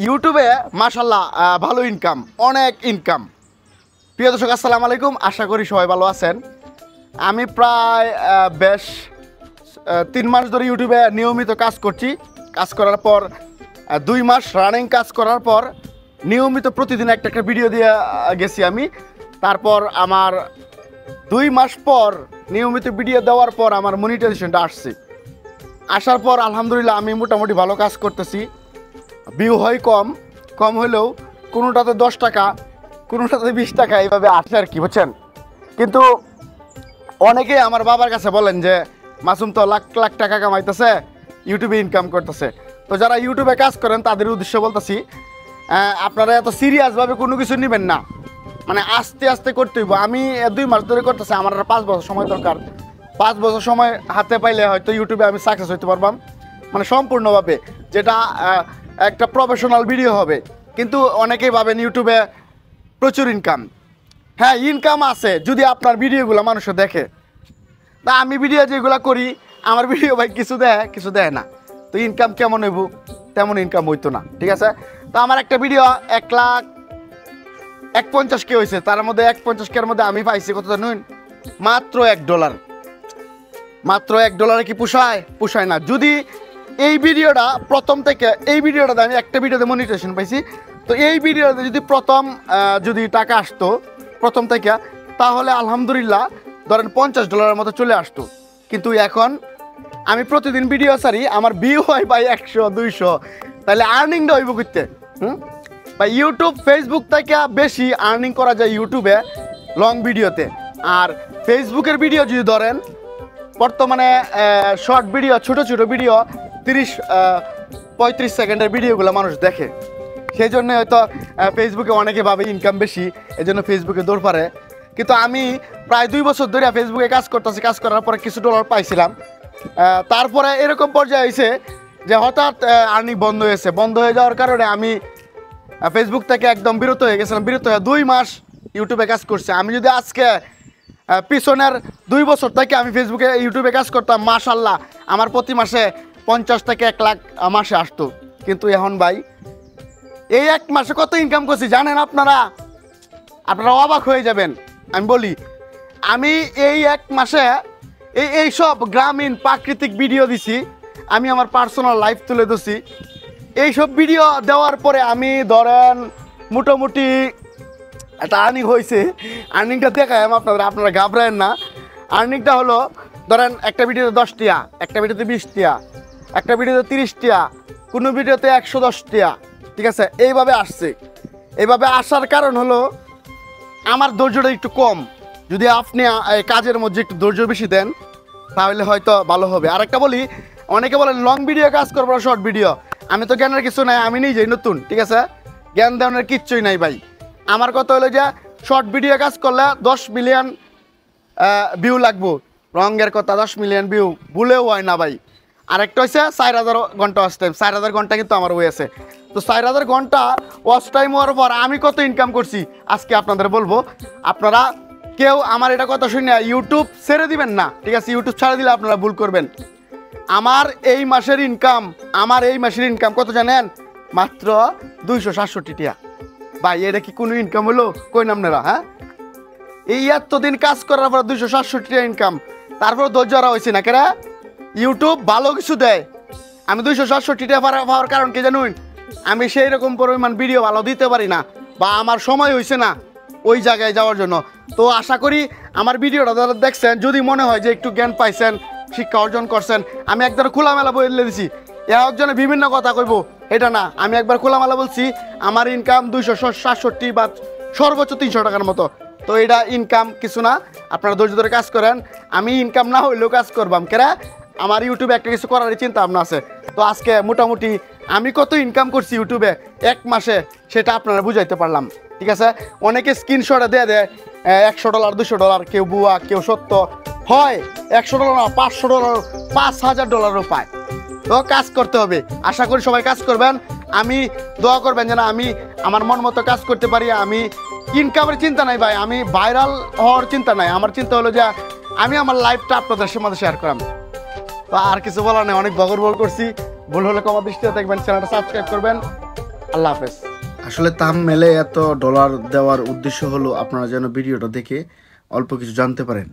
ইউটিউবে মাশাল্লাহ ভালো ইনকাম, অনেক ইনকাম। প্রিয় দর্শক আসসালামু আলাইকুম, আশা করি সবাই ভালো আছেন। আমি প্রায় বেশ 3 মাস ধরে ইউটিউবে নিয়মিত কাজ করছি। কাজ করার পর 2 মাস রানিং কাজ করার পর নিয়মিত প্রতিদিন একটা ভিডিও দিয়ে গেছি আমি। তারপর আমার 2 মাস পর নিয়মিত ভিডিও দেওয়ার পর আমার মনিটাইজেশনটা আসছে। আসার পর আলহামদুলিল্লাহ আমি মোটামুটি ভালো কাজ করতেছি। ভিউ হয় কম হলেও কোনোটাতে 10 টাকা, কোনোটাতে 20 টাকা, এইভাবে আসে আর কি, বুঝছেন। কিন্তু অনেকেই আমার বাবার কাছে বলেন যে মাসুম তো লাখ লাখ টাকা কামাইতেছে, ইউটিউবে ইনকাম করতেছে। তো যারা ইউটিউবে কাজ করেন তাদের উদ্দেশ্য বলতেছি, আপনারা এত সিরিয়াসভাবে কোনো কিছু নেবেন না, মানে আস্তে আস্তে করতে হইব। আমি 2 মাস ধরে করতেছি, আমার 5 বছর সময় দরকার। 5 বছর সময় হাতে পাইলে হয়তো ইউটিউবে আমি সাকসেস হইতে পারবাম, মানে সম্পূর্ণভাবে, যেটা একটা প্রফেশনাল ভিডিও হবে। কিন্তু অনেকেই ভাবেন ইউটিউবে প্রচুর ইনকাম। হ্যাঁ, ইনকাম আছে যদি আপনার ভিডিওগুলো মানুষ দেখে। তা আমি ভিডিও যেগুলো করি, আমার ভিডিও ভাই কিছু দেয় না, তো ইনকাম কেমন হইব? তেমন ইনকাম হইতো না, ঠিক আছে। তো আমার একটা ভিডিও 1,50,000 কে হয়েছে, তার মধ্যে 1,50,000 মধ্যে আমি পাইছি কত জানুন? মাত্র $1। মাত্র $1 কি পোষায় না। যদি এই ভিডিওটা প্রথম থেকে, এই ভিডিওটাতে আমি একটা ভিডিওতে মনিটাইজেশন পাইছি, তো এই ভিডিওতে যদি যদি টাকা আসতো প্রথম থেকে, তাহলে আলহামদুলিল্লাহ ধরেন $50 মতো চলে আসতো। কিন্তু এখন আমি প্রতিদিন ভিডিও ছাড়ি, আমার ভিউ হয় ভাই 100-200, তাহলে আর্নিংটা হইব করতে ভাই। ইউটিউব ফেসবুক থেকে বেশি আর্নিং করা যায় ইউটিউবে লং ভিডিওতে। আর ফেসবুকের ভিডিও যদি ধরেন, বর্তমানে শর্ট ভিডিও, ছোট ভিডিও 30-35 সেকেন্ডের ভিডিওগুলো মানুষ দেখে, সেই জন্য হয়তো ফেসবুকে অনেকে ভাবে ইনকাম বেশি, এই জন্য ফেসবুকে দৌড় পারে। কিন্তু আমি প্রায় 2 বছর ধরে ফেসবুকে কাজ করতেছি। কাজ করার পরে কিছু ডলার পাইছিলাম, তারপরে এরকম পর্যায়ে হয়েছে যে হঠাৎ আর্নিং বন্ধ হয়ে যাওয়ার কারণে আমি ফেসবুক থেকে একদম বিরত হয়ে গেছিলাম। বিরত হয়ে 2 মাস ইউটিউবে কাজ করছি। আমি যদি আজকে পিছনের 2 বছর থেকে আমি ইউটিউবে কাজ করতাম, মাশাল্লাহ আমার প্রতি মাসে 50 থেকে 1 লাখ মাসে আসতো। কিন্তু এখন ভাই এই 1 মাসে কত ইনকাম করছি জানেন আপনারা অবাক হয়ে যাবেন। আমি বলি, আমি এই 1 মাসে এই সব গ্রামীণ প্রাকৃতিক ভিডিও দিছি, আমি আমার পার্সোনাল লাইফ তুলে দিছি। এইসব ভিডিও দেওয়ার পরে আমি ধরেন মোটামুটি একটা আর্নিং হয়েছে। আর্নিংটা দেখায় আপনারা ঘাবড়ায়েন না। আর্নিংটা হলো ধরেন একটা ভিডিওতে 10 টাকা, একটা ভিডিওতে 20 টাকা, একটা ভিডিওতে 30 টাকা, কোনো ভিডিওতে 110 টাকা, ঠিক আছে। এইভাবে আসছে। এইভাবে আসার কারণ হলো আমার ধৈর্যটা একটু কম। যদি আপনি কাজের মধ্যে একটু ধৈর্য বেশি দেন তাহলে হয়তো ভালো হবে। আরেকটা বলি, অনেকে বলেন লং ভিডিও কাজ করবো, শর্ট ভিডিও। আমি তো জ্ঞানের কিছু নাই, আমি নিজেই নতুন, ঠিক আছে। জ্ঞান দেওয়ার কিচ্ছুই নাই ভাই। আমার কথা হলো যে শর্ট ভিডিও কাজ করলে 10 মিলিয়ন ভিউ লাগবো। রঙের কথা, 10 মিলিয়ন ভিউ ভুলেও হয় না ভাই। আরেকটা হচ্ছে 4000 ঘন্টা ওয়াচ টাইম। 4000 ঘন্টা কিন্তু আমার হয়েছে। তো 4000 ঘন্টা ওয়াচ টাইম হওয়ার পর আমি কত ইনকাম করছি আজকে আপনাদের বলবো। আপনারা কেউ আমার এটা কথা শুনে ইউটিউব ছেড়ে দিবেন না, ঠিক আছে। ইউটিউব ছেড়ে দিলে আপনারা ভুল করবেন। আমার এই মাসের ইনকাম কত জানেন? মাত্র 267 টাকা। ভাই এটা কি কোনো ইনকাম হলো? কই নামনেরা, হ্যাঁ? এই এতদিন কাজ করার পর 267 টাকা ইনকাম, তারপর ধৈর্য হারা হয়েছে না কেরা? ইউটিউব ভালো কিছু দেয়। আমি 267 টাকা পাওয়ার কারণ কি জানুন? আমি সেই রকম পরিমাণ ভিডিও ভালো দিতে পারি না, বা আমার সময় হয়েছে না ওই জায়গায় যাওয়ার জন্য। তো আশা করি আমার ভিডিওটা যারা দেখছেন, যদি মনে হয় যে একটু জ্ঞান পাইছেন, শিক্ষা অর্জন করছেন, আমি একদম খোলামেলা বলে দিছি। একজনে বিভিন্ন কথা কইব এটা না, আমি একবার খোলামেলা বলছি। আমার ইনকাম 267 বা সর্বোচ্চ 300 টাকার মতো। তো এটা ইনকাম কিছু না, আপনারা ধৈর্য ধরে কাজ করেন। আমি ইনকাম না হইলেও কাজ করবাম কেরা, আমার ইউটিউবে একটা কিছু করার চিন্তা ভাবনা আছে। তো আজকে মোটামুটি আমি কত ইনকাম করছি ইউটিউবে 1 মাসে, সেটা আপনারা বুঝাইতে পারলাম, ঠিক আছে। অনেকে স্ক্রিনশটে দেয় $100, $200, কেউ বুয়া, কেউ সত্য হয়। $100 না, $500, $5000 পায়। তো কাজ করতে হবে। আশা করি সবাই কাজ করবেন। আমি দোয়া করবেন যেন আমি আমার মন মতো কাজ করতে পারি। আমি ইনকামের চিন্তা নাই ভাই, আমি ভাইরাল হওয়ার চিন্তা নাই। আমার চিন্তা হলো যে আমি আমার লাইফটা আপনাদের সাথে শেয়ার করাম। তো আর কিছু বলার নেই, অনেক বগর করছি। ভুল হলে ক্ষমা দৃষ্টিতে দেখবেন। চ্যানেলটা সাবস্ক্রাইব করবেন। আল্লাহ হাফেজ। আসলে থাম্বনেলে এত ডলার দেওয়ার উদ্দেশ্য হলো আপনারা যেন ভিডিওটা দেখে অল্প কিছু জানতে পারেন।